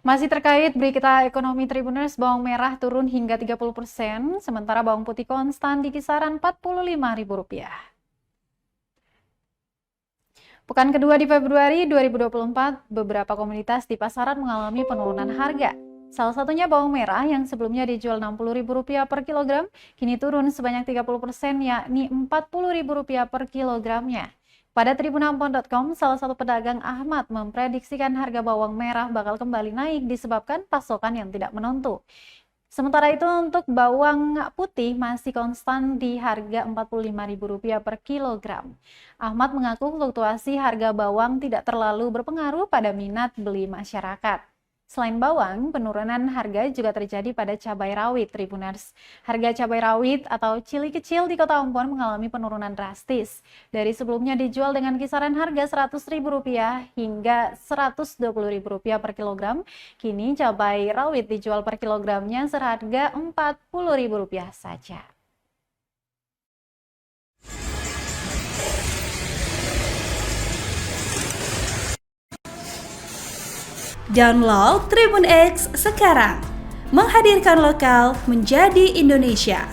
Masih terkait berita ekonomi Tribuners, bawang merah turun hingga 30%, sementara bawang putih konstan di kisaran Rp45.000. Pekan kedua di Februari 2024, beberapa komoditas di pasaran mengalami penurunan harga. Salah satunya bawang merah yang sebelumnya dijual Rp60.000 per kilogram, kini turun sebanyak 30%, yakni Rp40.000 per kilogramnya. Pada Tribunambon.com, salah satu pedagang Ahmad memprediksikan harga bawang merah bakal kembali naik disebabkan pasokan yang tidak menentu. Sementara itu untuk bawang putih masih konstan di harga Rp45.000 per kilogram. Ahmad mengaku fluktuasi harga bawang tidak terlalu berpengaruh pada minat beli masyarakat. Selain bawang, penurunan harga juga terjadi pada cabai rawit, Tribuners. Harga cabai rawit atau cili kecil di Kota Ambon mengalami penurunan drastis. Dari sebelumnya dijual dengan kisaran harga Rp100.000 hingga Rp120.000 per kilogram, kini cabai rawit dijual per kilogramnya seharga Rp40.000 saja. Download Tribun X sekarang, menghadirkan lokal menjadi Indonesia.